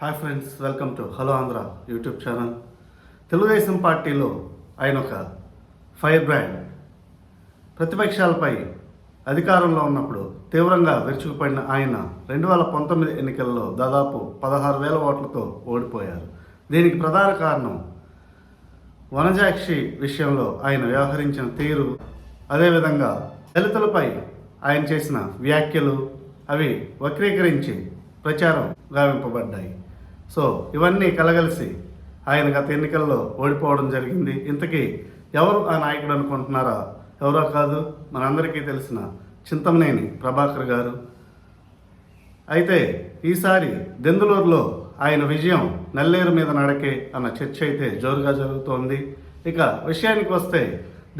Hi friends, welcome to hello Andhra YouTube channel. Telugu Desam పార్టీలో ఆయన ఒక ఫైర్ బ్రాండ్. ప్రతిపక్షాలపై అధికారంలో ఉన్నప్పుడు తీవ్రంగా విరుచుకుపడిన ఆయన 2019 ఎన్నికల్లో దాదాపు 16,000 ఓట్లతో ఓడిపోయారు. దీనికి ప్రధాన కారణం వనజాక్షి విషయంలో ఆయన వ్యవహరించిన తీరు, అదేవిధంగా దళితులపై ఆయన చేసిన వ్యాఖ్యలు అవి వక్రీకరించి ప్రచారం గావింపబడ్డాయి. సో ఇవన్నీ కలగలిసి ఆయన గత ఎన్నికల్లో ఓడిపోవడం జరిగింది. ఇంతకీ ఎవరు ఆ నాయకుడు అనుకుంటున్నారా? ఎవరో కాదు, మనందరికీ తెలిసిన చింతమనేని ప్రభాకర్ గారు. అయితే ఈసారి దెందులూరులో ఆయన విజయం నల్లేరు మీద నడకే అన్న చర్చ అయితే జోరుగా జరుగుతోంది. ఇక విషయానికి వస్తే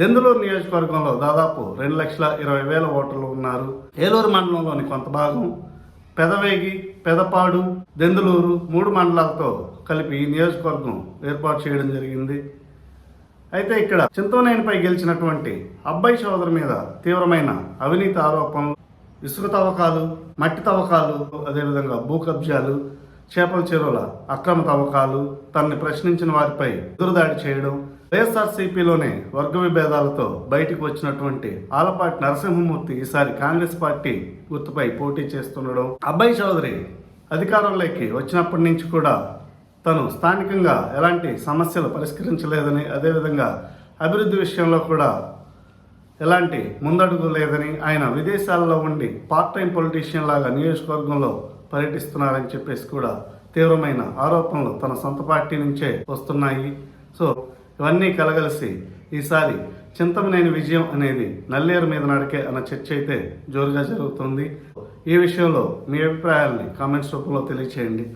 దెందులూరు నియోజకవర్గంలో దాదాపు 2,20,000 ఓటర్లు ఉన్నారు. ఏలూరు మండలంలోని కొంత భాగం, పెదవేగి, పెదపాడు, దెందులూరు 3 మండలాలతో కలిపి ఈ నియోజకవర్గం ఏర్పాటు చేయడం జరిగింది. అయితే ఇక్కడ చింతమనేనిపై గెలిచినటువంటి అబ్బాయి చౌదరి మీద తీవ్రమైన అవినీతి ఆరోపణలు, ఇసుక తవ్వకాలు, మట్టి తవ్వకాలు, అదేవిధంగా భూ కబ్జాలు, చేపల చెరువుల అక్రమ తవ్వకాలు, తనని ప్రశ్నించిన వారిపై ఎదురుదాడి చేయడం, వైఎస్ఆర్సీపీలోనే వర్గ విభేదాలతో బయటకు వచ్చినటువంటి ఆలపాటి నరసింహమూర్తి ఈసారి కాంగ్రెస్ పార్టీ గుర్తుపై పోటీ చేస్తుండడం, అబ్బాయి చౌదరి అధికారంలోకి వచ్చినప్పటి నుంచి కూడా తను స్థానికంగా ఎలాంటి సమస్యలు పరిష్కరించలేదని, అదేవిధంగా అభివృద్ధి విషయంలో కూడా ఎలాంటి ముందడుగు లేదని, ఆయన విదేశాల్లో ఉండి పార్ట్ టైం పొలిటీషియన్ లాగా నియోజకవర్గంలో పర్యటిస్తున్నారని చెప్పేసి కూడా తీవ్రమైన ఆరోపణలు తన సొంత పార్టీ నుంచే వస్తున్నాయి. సో ఇవన్నీ కలగలిసి ఈసారి చింతమనేని విజయం అనేది నల్లేరు మీద నడకే అన్న చర్చ అయితే జోరుగా జరుగుతుంది. ఈ విషయంలో మీ అభిప్రాయాల్ని కామెంట్స్ రూపంలో తెలియచేయండి.